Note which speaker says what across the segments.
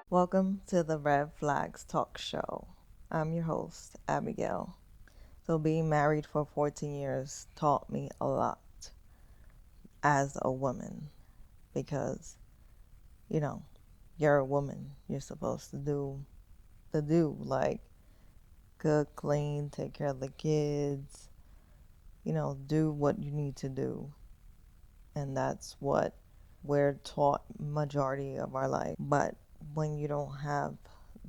Speaker 1: Welcome to the Red Flags Talk Show. I'm your host, Abigail. So, being married for 14 years taught me a lot as a woman because, you know, you're a woman. You're supposed to do like cook, clean, take care of the kids, do what you need to do. And that's what we're taught majority of our life. But when you don't have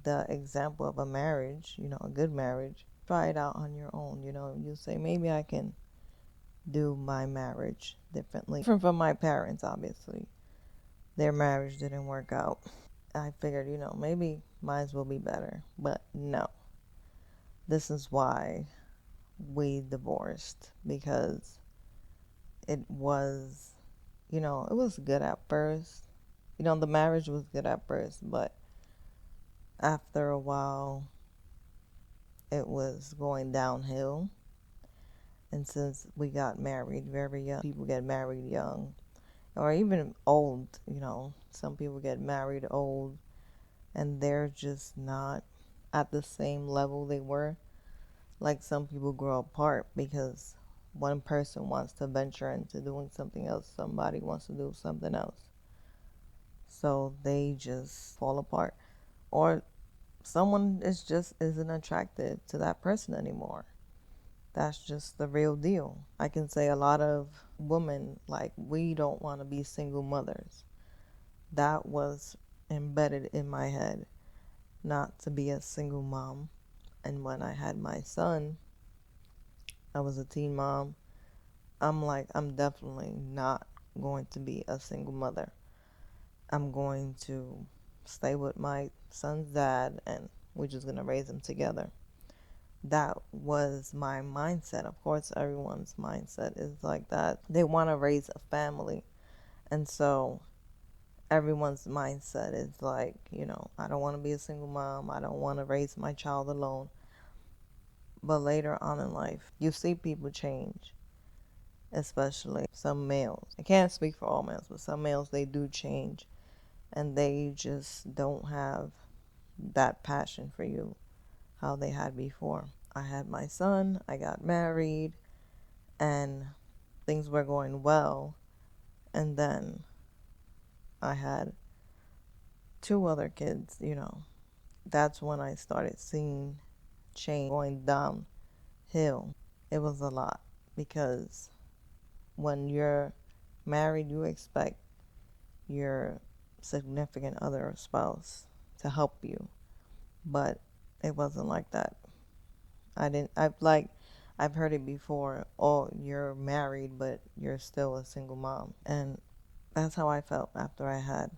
Speaker 1: the example of a marriage, a good marriage, try it out on your own. You say, maybe I can do my marriage differently. Different from my parents, obviously. Their marriage didn't work out. I figured, maybe mine will be better. But no. This is why we divorced, because it was, it was good at first. The marriage was good at first, but after a while, it was going downhill. And since we got married very young, people get married young, or even old, some people get married old, and they're just not at the same level they were. Like, some people grow apart because one person wants to venture into doing something else, somebody wants to do something else. So they just fall apart. Or someone isn't attracted to that person anymore. That's just the real deal. I can say a lot of women, like, we don't want to be single mothers. That was embedded in my head, not to be a single mom. And when I had my son, I was a teen mom. I'm like, I'm definitely not going to be a single mother. I'm going to stay with my son's dad, and we're just going to raise him together. That was my mindset. Of course, everyone's mindset is like that. They want to raise a family. And so everyone's mindset is like, I don't want to be a single mom. I don't want to raise my child alone. But later on in life, you see people change, especially some males. I can't speak for all males, but some males, they do change. And they just don't have that passion for you how they had before. I had my son, I got married, and things were going well. And then I had two other kids, That's when I started seeing change going downhill. It was a lot because when you're married, you expect your significant other or spouse to help you. But it wasn't like that. I've heard it before. Oh, you're married, but you're still a single mom. And that's how I felt after I had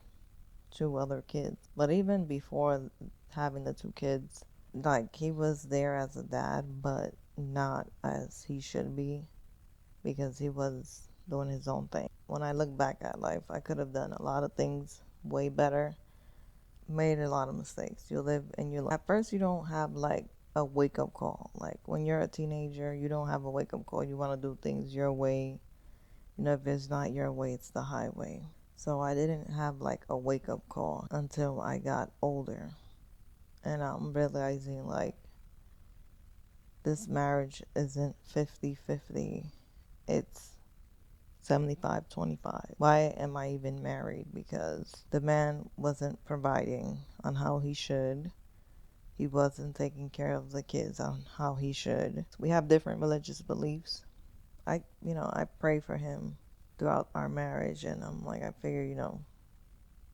Speaker 1: two other kids. But even before having the two kids, like, he was there as a dad, but not as he should be, because he was doing his own thing. When I look back at life, I could have done a lot of things way better, made a lot of mistakes. You live and you live. At first, you don't have like a wake up call. Like, when you're a teenager, you don't have a wake up call. You want to do things your way. If it's not your way, it's the highway. So I didn't have like a wake up call until I got older. And I'm realizing, like, this marriage isn't 50-50. It's 75-25. Why am I even married? Because the man wasn't providing on how he should. He wasn't taking care of the kids on how he should. We have different religious beliefs. I pray for him throughout our marriage, and I'm like, I figure,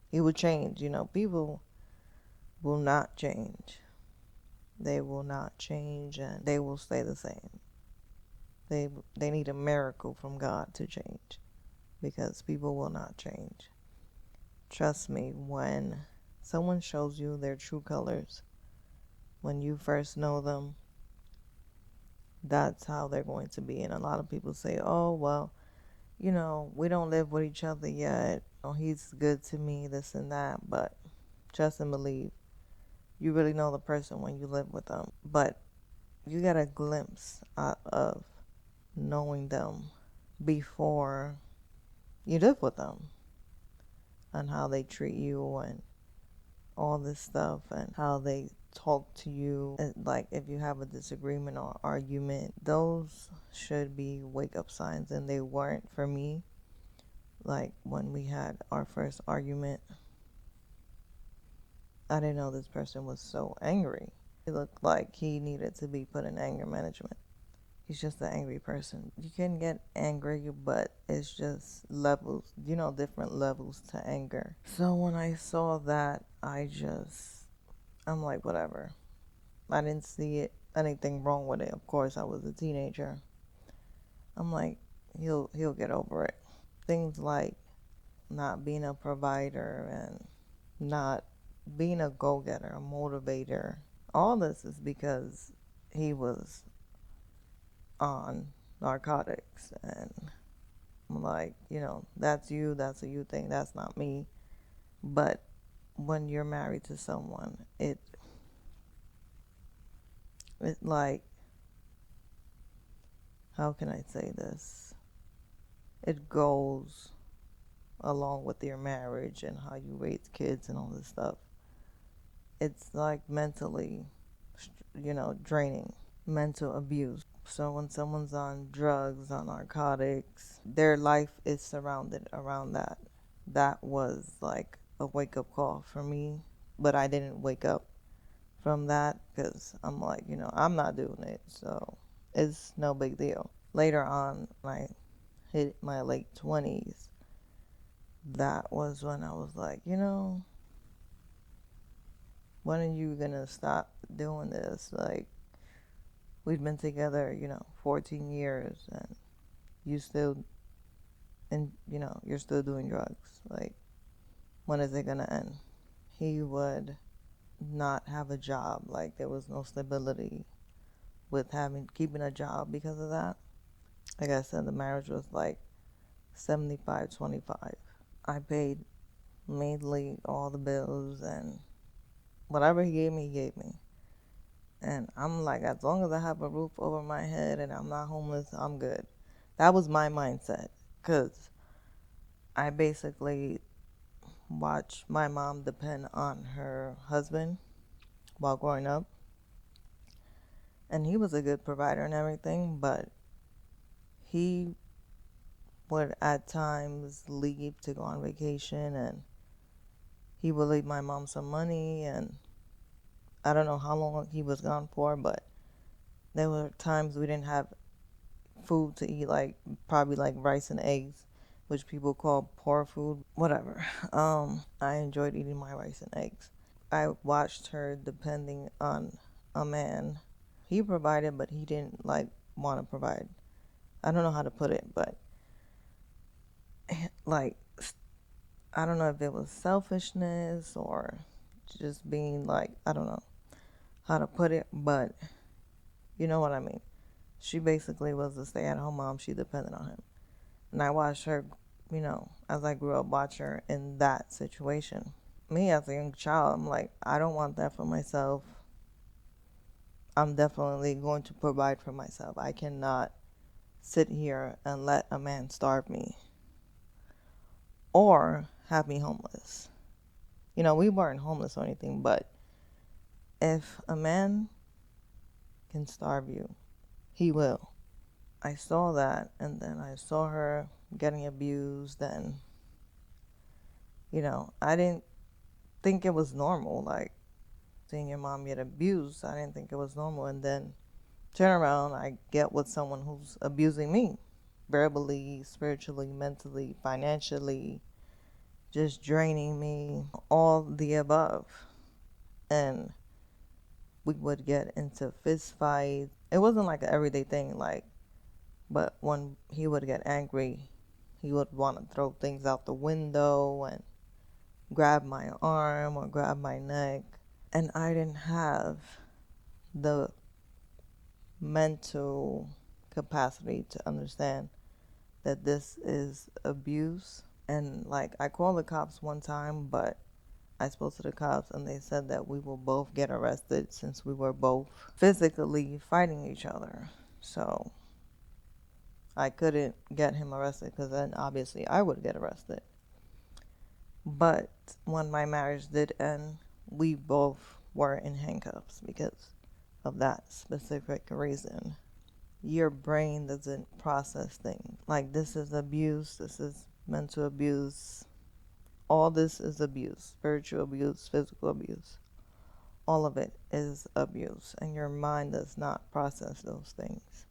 Speaker 1: he would change. People will not change. They will not change, and they will stay the same. They need a miracle from God to change, because people will not change. Trust me, when someone shows you their true colors, when you first know them, that's how they're going to be. And a lot of people say, oh, well, we don't live with each other yet. Oh, he's good to me, this and that. But trust and believe, you really know the person when you live with them. But you get a glimpse out of knowing them before you live with them and how they treat you and all this stuff and how they talk to you. And like if you have a disagreement or argument, those should be wake up signs, and they weren't for me. Like when we had our first argument, I didn't know this person was so angry. It looked like he needed to be put in anger management. He's just an angry person. You can get angry, but it's just levels, different levels to anger. So when I saw that, I'm like, whatever. I didn't see anything wrong with it. Of course, I was a teenager. I'm like, he'll get over it. Things like not being a provider and not being a go-getter, a motivator. All this is because he was on narcotics, and I'm like, that's a you thing, that's not me. But when you're married to someone, it like, how can I say this? It goes along with your marriage and how you raise kids and all this stuff. It's like mentally, draining, mental abuse. So when someone's on drugs, on narcotics, their life is surrounded around that. That was like a wake up call for me, but I didn't wake up from that because I'm like, I'm not doing it, so it's no big deal. Later on, when I hit my late 20s, that was when I was like, when are you gonna stop doing this? Like, we've been together, 14 years, and you still, you're still doing drugs. Like, when is it gonna end? He would not have a job. Like, there was no stability with keeping a job because of that. Like I said, the marriage was like 75-25. I paid mainly all the bills, and whatever he gave me. And I'm like, as long as I have a roof over my head and I'm not homeless, I'm good. That was my mindset. Because I basically watched my mom depend on her husband while growing up. And he was a good provider and everything, but he would at times leave to go on vacation, and he would leave my mom some money, and I don't know how long he was gone for, but there were times we didn't have food to eat, like probably like rice and eggs, which people call poor food, whatever. I enjoyed eating my rice and eggs. I watched her depending on a man. He provided, but he didn't like want to provide. I don't know how to put it, but like, I don't know if it was selfishness or just being like, I don't know how to put it, but you know what I mean. She basically was a stay-at-home mom. She depended on him. And I watched her, as I grew up, watch her in that situation. Me as a young child, I'm like, I don't want that for myself. I'm definitely going to provide for myself. I cannot sit here and let a man starve me or have me homeless. We weren't homeless or anything, but if a man can starve you, he will. I saw that, and then I saw her getting abused, and, I didn't think it was normal. Like, seeing your mom get abused, I didn't think it was normal. And then turn around, I get with someone who's abusing me verbally, spiritually, mentally, financially, just draining me, all the above. And we would get into fist fights. It wasn't like an everyday thing, like, but when he would get angry, he would want to throw things out the window and grab my arm or grab my neck. And I didn't have the mental capacity to understand that this is abuse. And like, I called the cops one time, but I spoke to the cops and they said that we will both get arrested since we were both physically fighting each other. So I couldn't get him arrested because then obviously I would get arrested. But when my marriage did end, we both were in handcuffs because of that specific reason. Your brain doesn't process things. Like, this is abuse, this is mental abuse, all this is abuse, spiritual abuse, physical abuse. All of it is abuse, and your mind does not process those things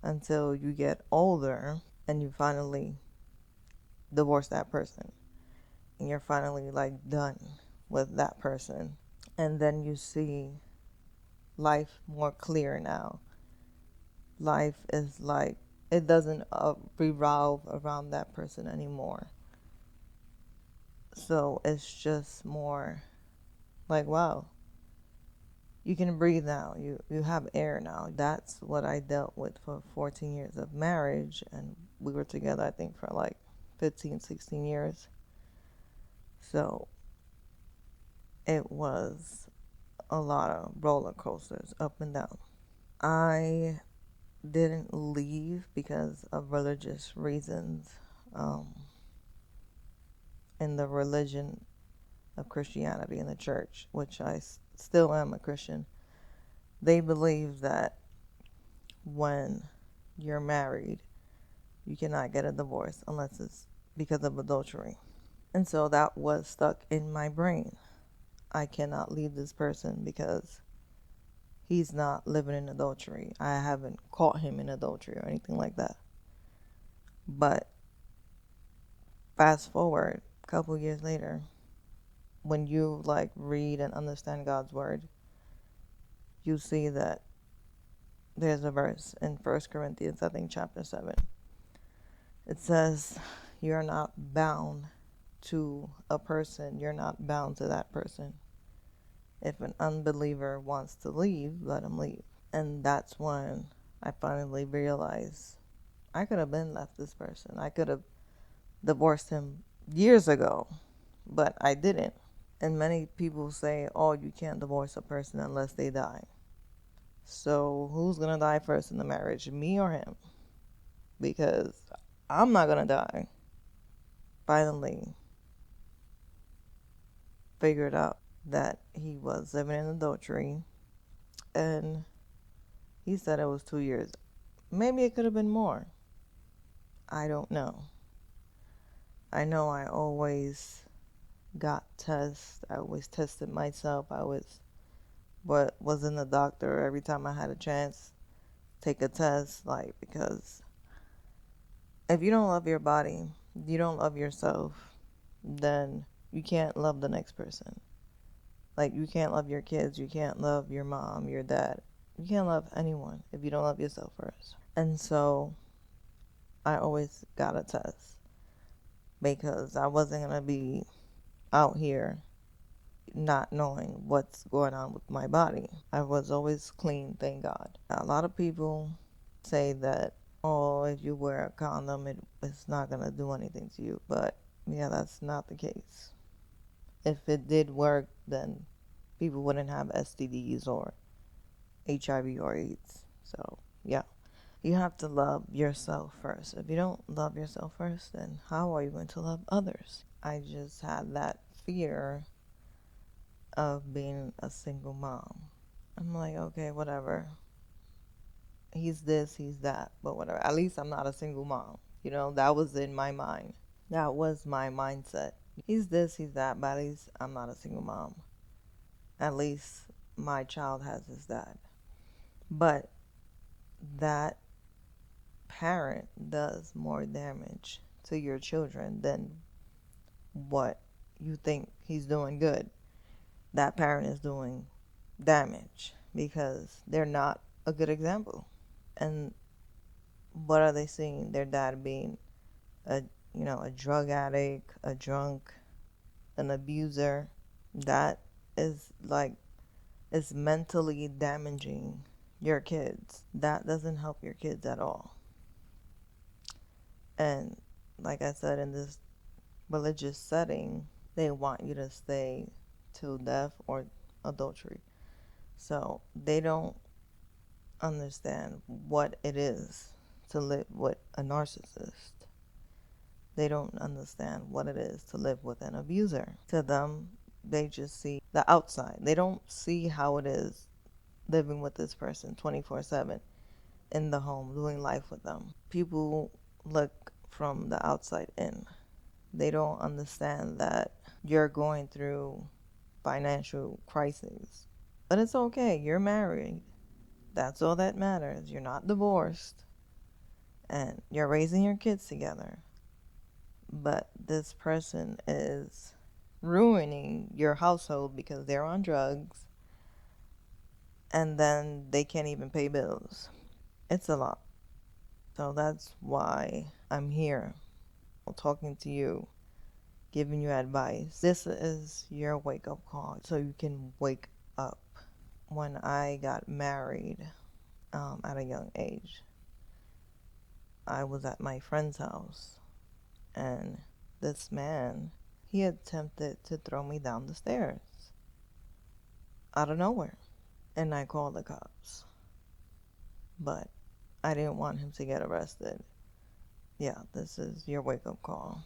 Speaker 1: until you get older and you finally divorce that person and you're finally like done with that person. And then you see life more clear now. Life is like, it doesn't revolve around that person anymore. So it's just more like, wow, you can breathe now. You have air now. That's what I dealt with for 14 years of marriage. And we were together, I think, for like 15, 16 years. So it was a lot of roller coasters up and down. I didn't leave because of religious reasons. Um, in the religion of Christianity in the church, which I still am a Christian, they believe that when you're married, you cannot get a divorce unless it's because of adultery. And so that was stuck in my brain. I cannot leave this person because he's not living in adultery. I haven't caught him in adultery or anything like that. But fast forward a couple years later, when you like read and understand God's word, you see that there's a verse in 1 Corinthians, I think chapter 7. It says, you're not bound to a person. You're not bound to that person. If an unbeliever wants to leave, let him leave. And that's when I finally realized I could have been left this person. I could have divorced him years ago, but I didn't. And many people say, oh, you can't divorce a person unless they die. So who's going to die first in the marriage, me or him? Because I'm not going to die. Finally figured out that he was living in adultery, and he said it was 2 years. Maybe it could have been more. I don't know. I know I always got tests. I always tested myself. I was in the doctor every time I had a chance. Take a test, like, because if you don't love your body, you don't love yourself, then you can't love the next person. Like, you can't love your kids, you can't love your mom, your dad. You can't love anyone if you don't love yourself first. And so I always got a test because I wasn't going to be out here not knowing what's going on with my body. I was always clean, thank God. A lot of people say that, oh, if you wear a condom, it's not going to do anything to you. But yeah, that's not the case. If it did work, then people wouldn't have STDs or HIV or AIDS. So yeah, you have to love yourself first. If you don't love yourself first, then how are you going to love others? I just had that fear of being a single mom. I'm like, okay, whatever. He's this, he's that, but whatever. At least I'm not a single mom. You know, that was in my mind. That was my mindset. He's this, he's that, but at least I'm not a single mom. At least my child has his dad. But that parent does more damage to your children than what you think he's doing good. That parent is doing damage because they're not a good example. And what are they seeing? Their dad being a drug addict, a drunk, an abuser. That is like, it's mentally damaging your kids. That doesn't help your kids at all. And like I said, in this religious setting, they want you to stay till death or adultery. So they don't understand what it is to live with a narcissist. They don't understand what it is to live with an abuser. To them, they just see the outside. They don't see how it is living with this person 24/7 in the home, doing life with them. People look from the outside in. They don't understand that you're going through financial crises. But it's okay. You're married. That's all that matters. You're not divorced. And you're raising your kids together. But this person is ruining your household because they're on drugs and then they can't even pay bills. It's a lot. So that's why I'm here talking to you, giving you advice. This is your wake up call so you can wake up. When I got married at a young age, I was at my friend's house, and this man, he attempted to throw me down the stairs out of nowhere. And I called the cops. But I didn't want him to get arrested. Yeah, this is your wake up call.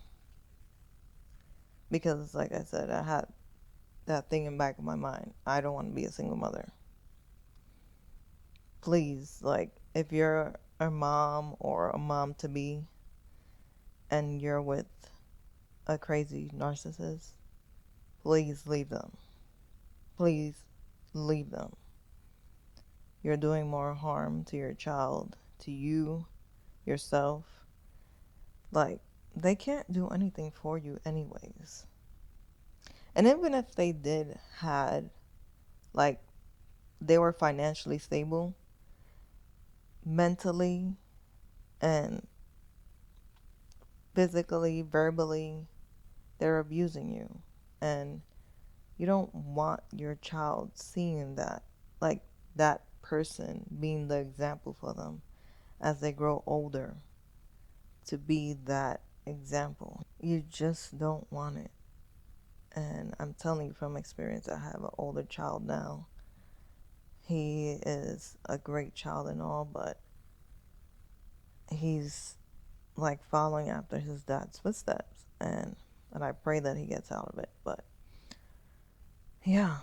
Speaker 1: Because, like I said, I had that thing in the back of my mind. I don't want to be a single mother. Please, like, if you're a mom or a mom to be and you're with a crazy narcissist, please leave them. Please leave them. You're doing more harm to your child, to you, yourself. Like, they can't do anything for you anyways. And even if they did had, like, they were financially stable, mentally and physically, verbally, they're abusing you. And you don't want your child seeing that, like that person being the example for them as they grow older, to be that example. You just don't want it. And I'm telling you from experience, I have an older child now. He is a great child and all, but he's like following after his dad's footsteps. And I pray that he gets out of it. But yeah,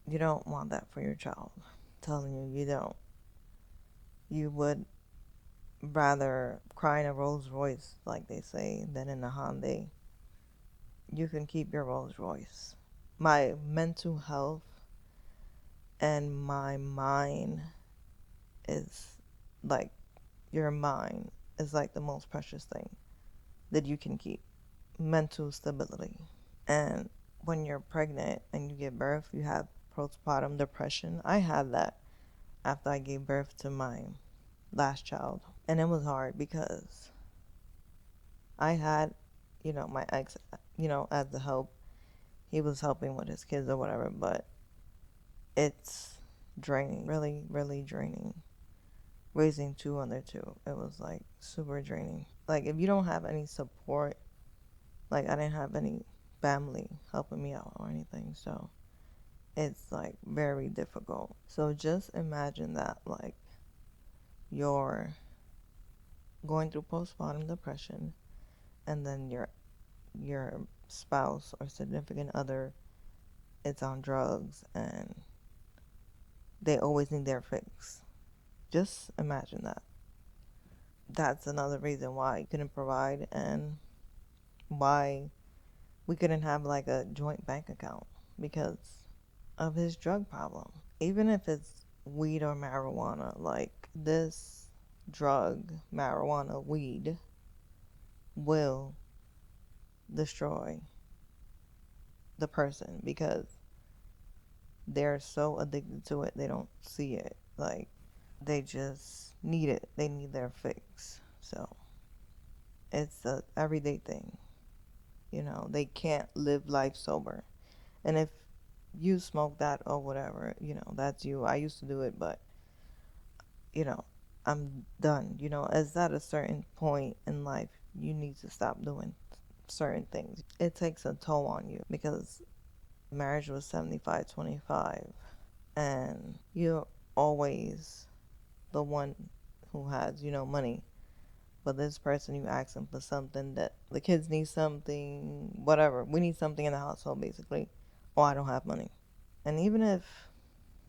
Speaker 1: you don't want that for your child. I'm telling you, you don't. You would rather cry in a Rolls Royce, like they say, than in a Hyundai. You can keep your Rolls Royce. My mental health and my mind is like, your mind is like the most precious thing that you can keep. Mental stability. And when you're pregnant and you give birth, you have postpartum depression. I had that after I gave birth to my last child. And it was hard because I had, my ex, as the help. He was helping with his kids or whatever, but it's draining, really, really draining. Raising two under two, it was like super draining. Like, if you don't have any support, like, I didn't have any family helping me out or anything, so it's like very difficult. So just imagine that, like, you're going through postpartum depression, and then your spouse or significant other is on drugs, and they always need their fix. Just imagine that. That's another reason why I couldn't provide, and why we couldn't have like a joint bank account, because of his drug problem. Even if it's weed or marijuana, like, this drug, marijuana, weed, will destroy the person because they're so addicted to it, they don't see it. Like, they just need it. They need their fix. So it's a everyday thing. They can't live life sober. And if you smoke that or whatever, that's you. I used to do it, but you know, I'm done. As at a certain point in life, you need to stop doing certain things. It takes a toll on you because marriage was 75-25, and you're always the one who has, money. For this person, you ask them for something that the kids need something, whatever. We need something in the household, basically. Oh, I don't have money. And even if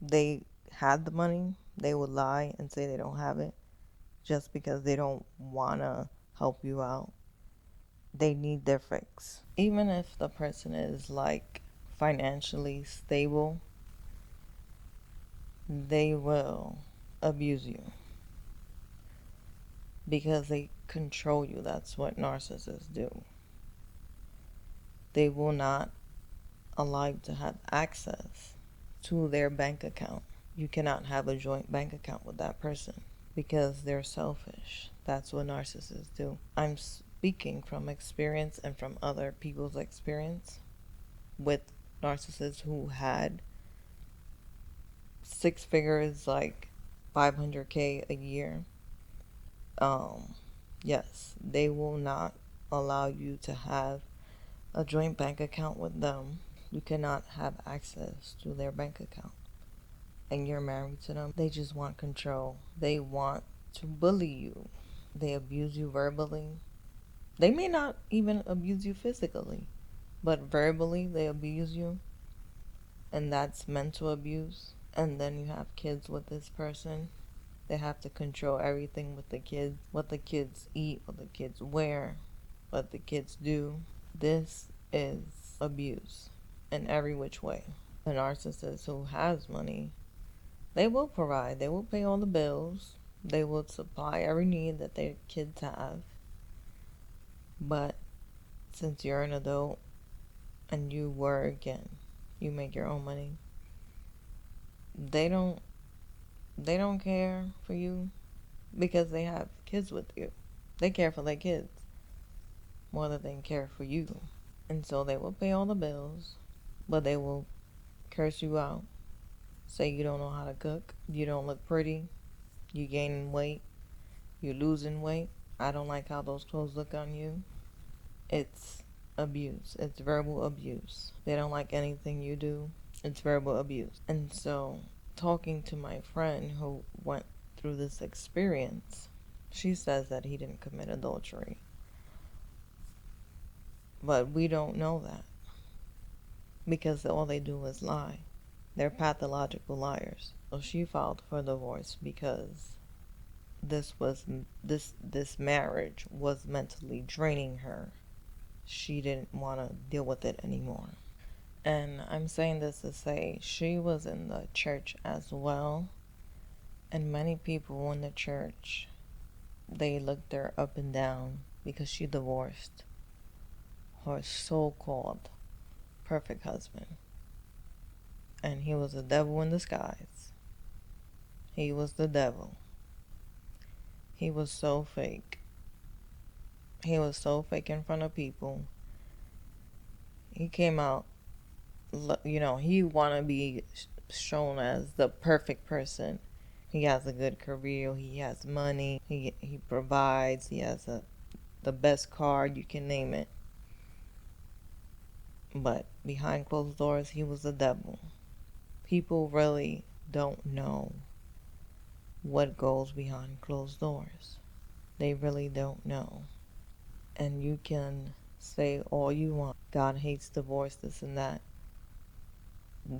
Speaker 1: they had the money, they would lie and say they don't have it just because they don't want to help you out. They need their fix. Even if the person is like financially stable, they will abuse you because they control you. That's what narcissists do. They will not allow you to have access to their bank account. You cannot have a joint bank account with that person because they're selfish. That's what narcissists do. I'm speaking from experience and from other people's experience with narcissists who had six figures, like 500K a year. Yes, they will not allow you to have a joint bank account with them. You cannot have access to their bank account. And you're married to them. They just want control. They want to bully you. They abuse you verbally. They may not even abuse you physically, but verbally they abuse you. And that's mental abuse. And then you have kids with this person. They have to control everything with the kids, what the kids eat, what the kids wear, what the kids do. This is abuse in every which way. A narcissist who has money, they will provide, they will pay all the bills, they will supply every need that their kids have. But since you're an adult and you work and you make your own money, they don't care for you because they have kids with you. They care for their kids more than they care for you. And so they will pay all the bills, but they will curse you out, say you don't know how to cook, you don't look pretty, you gaining weight, you losing weight, I don't like how those clothes look on you. It's abuse. It's verbal abuse. They don't like anything you do. It's verbal abuse. And so, talking to my friend who went through this experience, she says that he didn't commit adultery. But we don't know that because all they do is lie. They're pathological liars. So she filed for divorce because this marriage was mentally draining her. She didn't want to deal with it anymore. And I'm saying this to say she was in the church as well. And many people in the church, they looked her up and down because she divorced her so-called perfect husband. And he was a devil in disguise. He was the devil. He was so fake. He was so fake in front of people. He came out, he want to be shown as the perfect person. He has a good career. He has money. He provides. He has the best car. You can name it. But behind closed doors, he was the devil. People really don't know what goes behind closed doors. They really don't know. And you can say all you want. God hates divorce, this and that.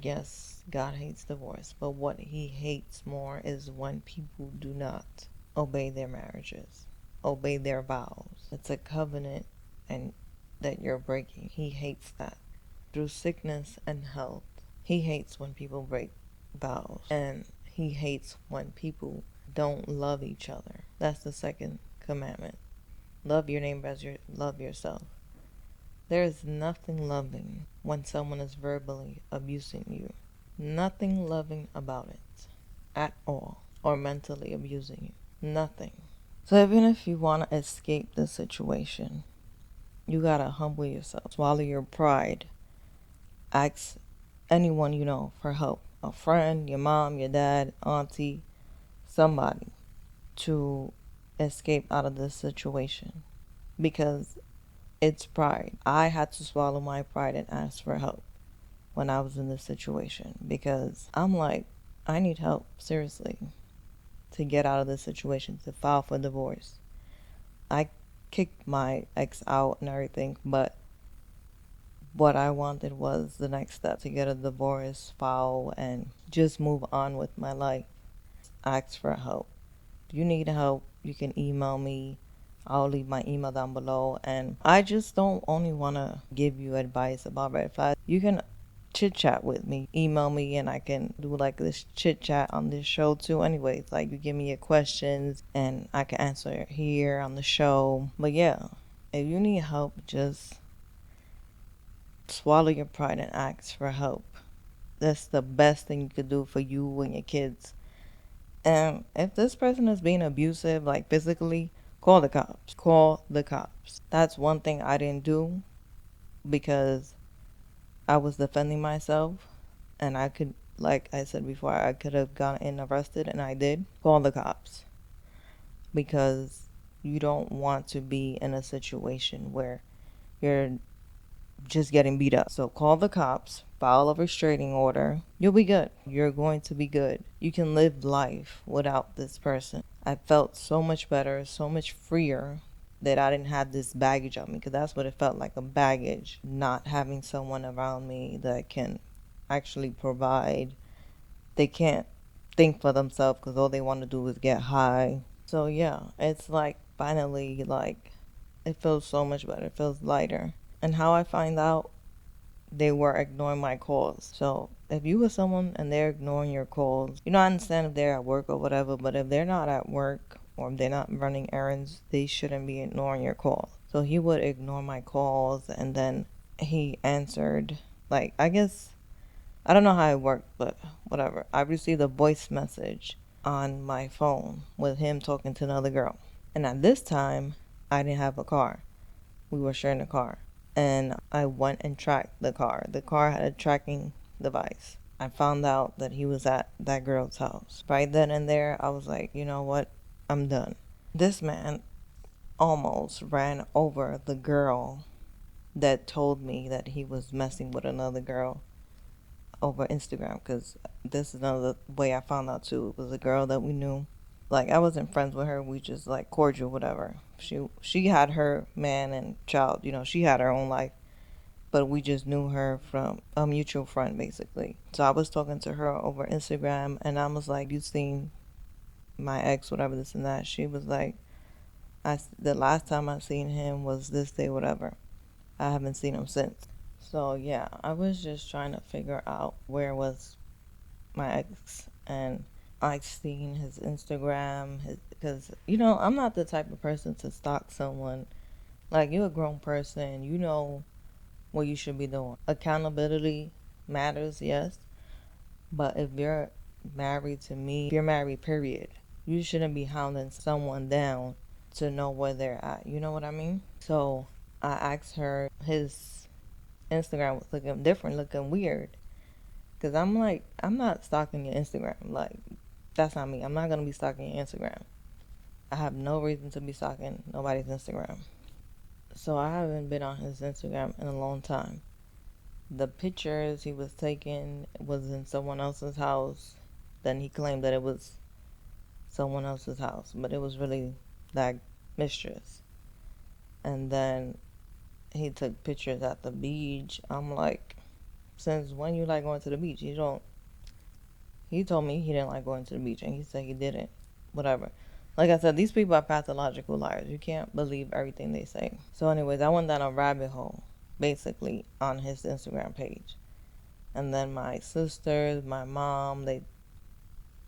Speaker 1: Yes, God hates divorce. But what he hates more is when people do not obey their marriages, obey their vows. It's a covenant and that you're breaking. He hates that. Through sickness and health, he hates when people break vows. And he hates when people don't love each other. That's the second commandment. Love your neighbor as you love yourself. There is nothing loving when someone is verbally abusing you. Nothing loving about it at all. Or mentally abusing you. Nothing. So even if you want to escape the situation, you gotta humble yourself. Swallow your pride. Ask anyone you know for help. A friend, your mom, your dad, auntie, somebody to escape out of this situation. Because it's pride. I had to swallow my pride and ask for help when I was in this situation. Because I'm like, I need help, seriously, to get out of this situation, to file for divorce. I kicked my ex out and everything, but what I wanted was the next step to get a divorce file and just move on with my life. Ask for help. If you need help, you can email me. I'll leave my email down below. And I just don't only want to give you advice about red flags. You can chit chat with me, email me, and I can do like this chit chat on this show too. Anyways, like you give me your questions and I can answer it here on the show. But yeah, if you need help, just swallow your pride and ask for help. That's the best thing you could do for you and your kids. And if this person is being abusive, like physically, call the cops. Call the cops. That's one thing I didn't do because I was defending myself. And I could, like I said before, I could have gotten arrested, and I did. Call the cops. Because you don't want to be in a situation where you're just getting beat up. So call the cops, file a restraining order. You'll be good. You're going to be good. You can live life without this person. I felt so much better, so much freer that I didn't have this baggage on me, because that's what it felt like, a baggage. Not having someone around me that can actually provide. They can't think for themselves because all they want to do is get high. So yeah, it's like finally, like, it feels so much better. It feels lighter. And how I find out, they were ignoring my calls. So if you were someone and they're ignoring your calls, I understand if they're at work or whatever, but if they're not at work or if they're not running errands, they shouldn't be ignoring your calls. So he would ignore my calls, and then he answered, like, I guess, I don't know how it worked, but whatever. I received a voice message on my phone with him talking to another girl. And at this time, I didn't have a car. We were sharing a car. And I went and tracked the car. The car had a tracking device. I found out that he was at that girl's house. Right then and there, I was like, you know what? I'm done. This man almost ran over the girl that told me that he was messing with another girl over Instagram, because this is another way I found out too. It was a girl that we knew. Like, I wasn't friends with her. We just like cordial, whatever. She had her man and child. She had her own life, but we just knew her from a mutual friend, basically. So I was talking to her over Instagram, and I was like, "You seen my ex, whatever, this and that?" She was like, the last time I seen him was this day, whatever. I haven't seen him since." So yeah, I was just trying to figure out where was my ex, and I seen his Instagram, because I'm not the type of person to stalk someone. Like, you're a grown person, you know what you should be doing. Accountability matters, yes, but if you're married to me, if you're married, period, you shouldn't be hounding someone down to know where they're at. You know what I mean? So I asked her, his Instagram was looking different, looking weird. Because I'm like, I'm not stalking your Instagram. Like, that's not me. I'm not going to be stalking your Instagram. I have no reason to be stalking nobody's Instagram. So I haven't been on his Instagram in a long time. The pictures he was taking was in someone else's house. Then he claimed that it was someone else's house, but it was really that mistress. And then he took pictures at the beach. I'm like, since when you like going to the beach? You don't. He told me he didn't like going to the beach, and he said he didn't. Whatever. Like I said, these people are pathological liars. You can't believe everything they say. So anyways, I went down a rabbit hole, basically, on his Instagram page. And then my sisters, my mom, they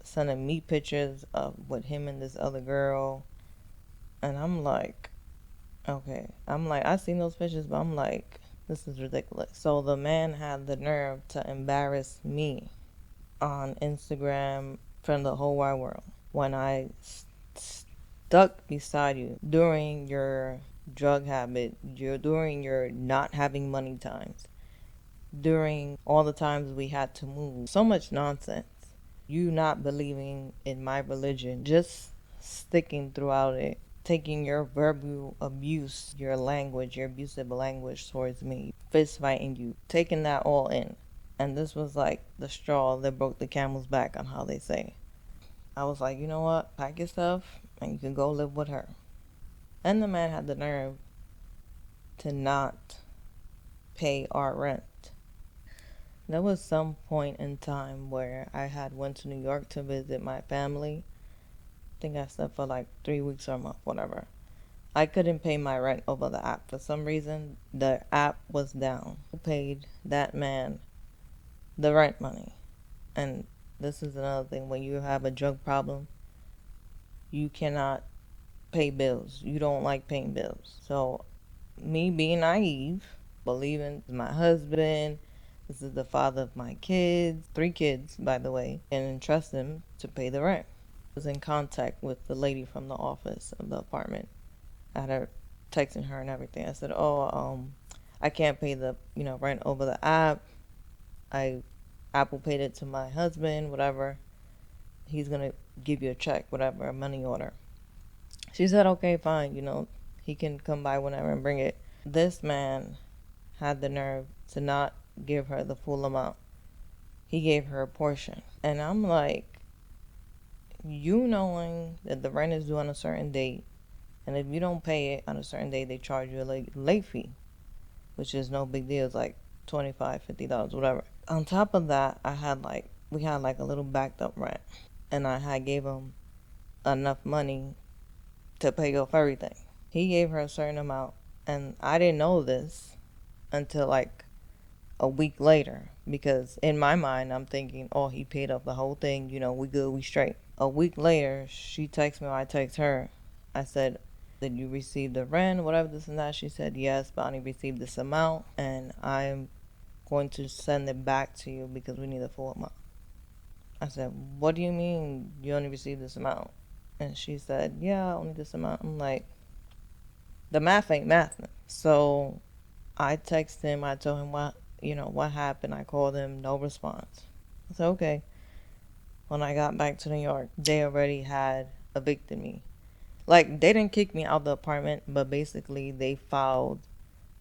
Speaker 1: sending me pictures of with him and this other girl. And I'm like, okay. I'm like, I seen those pictures, but I'm like, this is ridiculous. So the man had the nerve to embarrass me on Instagram from the whole wide world when I stuck beside you during your drug habit, during your not having money times, during all the times we had to move. So much nonsense. You not believing in my religion, just sticking throughout it, taking your verbal abuse, your language, your abusive language towards me, fist fighting you, taking that all in. And this was like the straw that broke the camel's back, on how they say. I was like, you know what? Pack your stuff and you can go live with her. And the man had the nerve to not pay our rent. There was some point in time where I had went to New York to visit my family. I think I slept for like 3 weeks or a month, whatever. I couldn't pay my rent over the app. For some reason, the app was down. I paid that man the rent money. And this is another thing. When you have a drug problem, you cannot pay bills. You don't like paying bills. So, me being naive, believing my husband, this is the father of my kids, 3 kids, by the way, and entrust him to pay the rent. I was in contact with the lady from the office of the apartment. I had her texting her and everything. I said, "Oh, I can't pay the rent over the app. I Apple paid it to my husband, whatever. He's gonna give you a check, whatever, a money order." She said, "Okay, fine. He can come by whenever and bring it." This man had the nerve to not give her the full amount. He gave her a portion, and I'm like, you knowing that the rent is due on a certain date, and if you don't pay it on a certain date, they charge you a late fee, which is no big deal. It's like $25, $50, whatever. On top of that, we had like a little backed up rent, and I had gave him enough money to pay off everything. He gave her a certain amount, and I didn't know this until like a week later, because in my mind I'm thinking, oh, he paid off the whole thing, we good, we straight. A week later, she texts me, or I text her. I said, "Did you receive the rent, whatever, this and that?" She said, "Yes, but I only received this amount, and I'm going to send it back to you because we need the full amount." I said, "What do you mean you only received this amount?" And she said, "Yeah, only this amount." I'm like, the math ain't mathing. So I texted him. I told him what happened. I called him, no response. I said, okay. When I got back to New York, they already had evicted me. Like, they didn't kick me out of the apartment, but basically they filed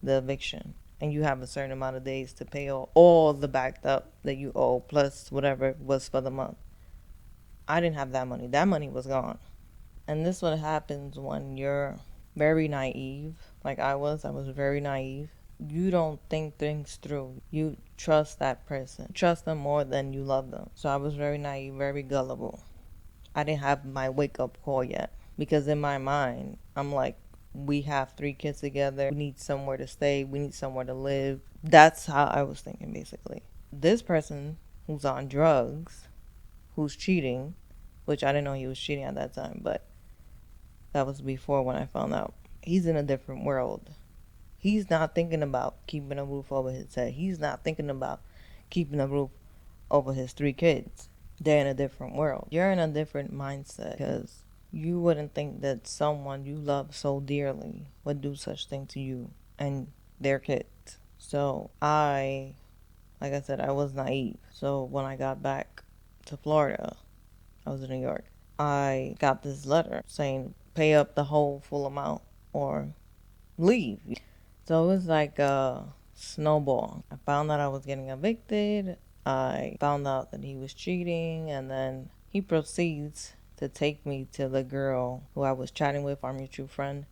Speaker 1: the eviction. And you have a certain amount of days to pay all the backed up that you owe, plus whatever was for the month. I didn't have that money. That money was gone. And this is what happens when you're very naive, like I was. I was very naive. You don't think things through. You trust that person. You trust them more than you love them. So I was very naive, very gullible. I didn't have my wake up call yet, because in my mind, I'm like, we have 3 kids together. We need somewhere to stay. We need somewhere to live. That's how I was thinking, basically. This person who's on drugs, who's cheating, which I didn't know he was cheating at that time, but that was before when I found out. He's in a different world. He's not thinking about keeping a roof over his head. He's not thinking about keeping a roof over his 3 kids. They're in a different world. You're in a different mindset, because you wouldn't think that someone you love so dearly would do such thing to you and their kids. So like I said, I was naive. So when I got back to Florida, I was in New York, I got this letter saying pay up the whole full amount or leave. So it was like a snowball. I found out I was getting evicted. I found out that he was cheating, and then he proceeds to take me to the girl who I was chatting with, our mutual friend,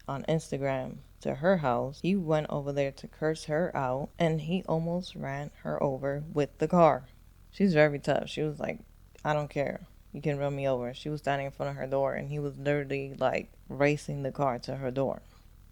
Speaker 1: on Instagram, to her house. He went over there to curse her out, and he almost ran her over with the car. She's very tough. She was like, "I don't care. You can run me over." She was standing in front of her door, and he was literally like racing the car to her door.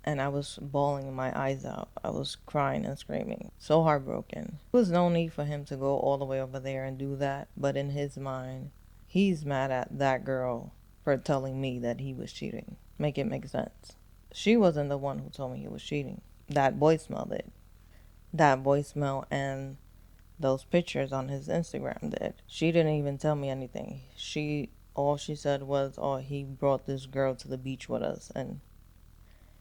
Speaker 1: And I was bawling my eyes out. I was crying and screaming. So heartbroken. There was no need for him to go all the way over there and do that, but in his mind, he's mad at that girl for telling me that he was cheating. Make it make sense. She wasn't the one who told me he was cheating. That voicemail did. That voicemail and those pictures on his Instagram did. She didn't even tell me anything. All she said was, "Oh, he brought this girl to the beach with us," and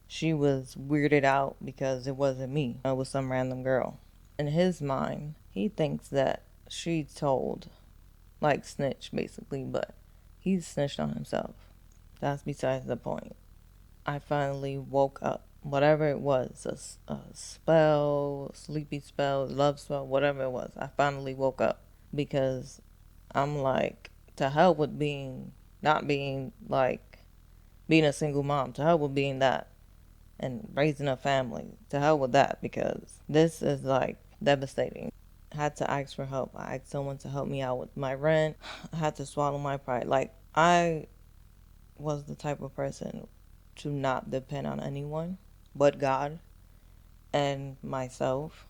Speaker 1: she was weirded out because it wasn't me. It was some random girl. In his mind, he thinks that she told, like snitch basically, but he's snitched on himself. That's besides the point. I finally woke up. Whatever it was, a spell, sleepy spell, love spell, whatever it was, I finally woke up, because I'm like, to hell with not being like being a single mom. To hell with being that. And raising a family. To hell with that, because this is like devastating. I had to ask for help. I asked someone to help me out with my rent. I had to swallow my pride. Like, I was the type of person to not depend on anyone but God and myself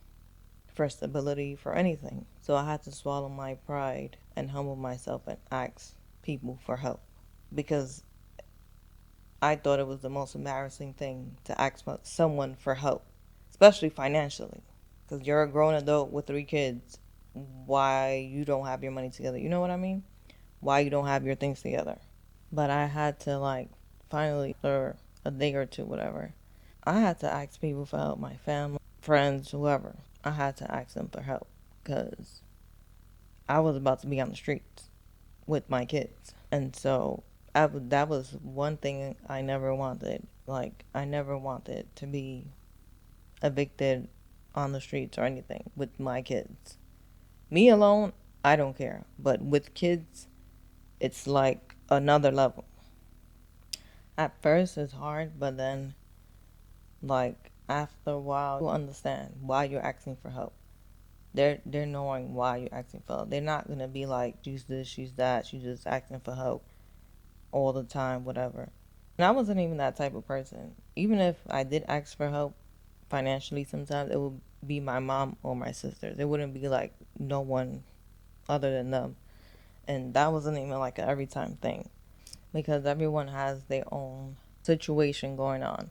Speaker 1: for stability, for anything. So I had to swallow my pride and humble myself and ask people for help, because I thought it was the most embarrassing thing to ask someone for help, especially financially, because you're a grown adult with 3 kids. Why you don't have your money together? You know what I mean? Why you don't have your things together? But I had to, like, finally, for a day or two, whatever, I had to ask people for help, my family, friends, whoever. I had to ask them for help because I was about to be on the streets with my kids. And so that was one thing I never wanted. Like, I never wanted to be evicted on the streets or anything with my kids. Me alone, I don't care. But with kids, it's like another level. At first, it's hard, but then, like, after a while, you understand why you're asking for help. They're knowing why you're asking for help. They're not gonna be like, she's this, she's that, she's just asking for help all the time, whatever. And I wasn't even that type of person. Even if I did ask for help financially, sometimes it would be my mom or my sisters. It wouldn't be like no one other than them. And that wasn't even like an every time thing, because everyone has their own situation going on.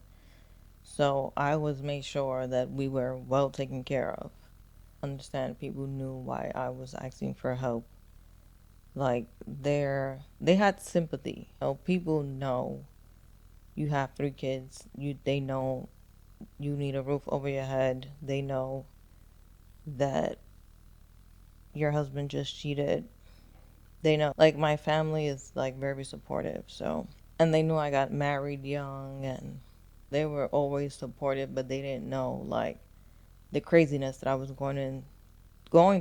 Speaker 1: So I always made sure that we were well taken care of. Understand, people knew why I was asking for help. Like, they had sympathy. You know, people know you have 3 kids. They know you need a roof over your head. They know that your husband just cheated. They know, like, my family is like very supportive. So, and they knew I got married young, and they were always supportive, but they didn't know like the craziness that I was going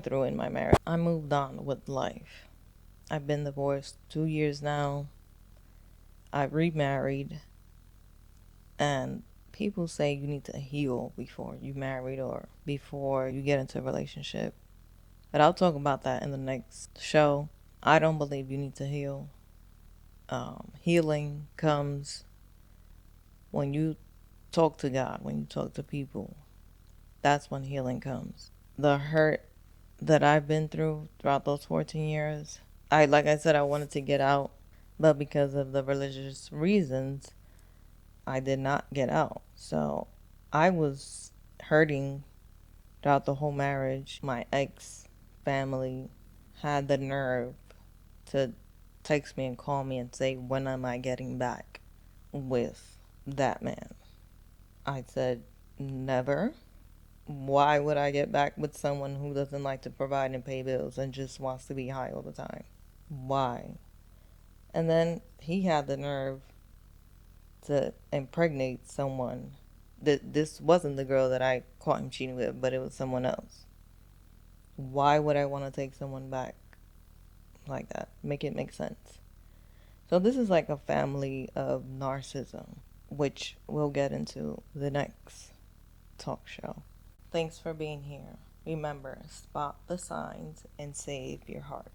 Speaker 1: through in my marriage. I moved on with life. I've been divorced 2 years now. I remarried, and people say you need to heal before you married or before you get into a relationship. But I'll talk about that in the next show. I don't believe you need to heal. Healing comes when you talk to God, when you talk to people. That's when healing comes. The hurt that I've been through throughout those 14 years, like I said, I wanted to get out, but because of the religious reasons, I did not get out. So I was hurting throughout the whole marriage. My ex family had the nerve to text me and call me and say, when am I getting back with that man? I said, never. Why would I get back with someone who doesn't like to provide and pay bills and just wants to be high all the time? Why? And then he had the nerve to impregnate someone. This wasn't the girl that I caught him cheating with, but it was someone else. Why would I want to take someone back like that? Make it make sense. So this is like a family of narcissism, which we'll get into the next talk show. Thanks for being here. Remember, spot the signs and save your heart.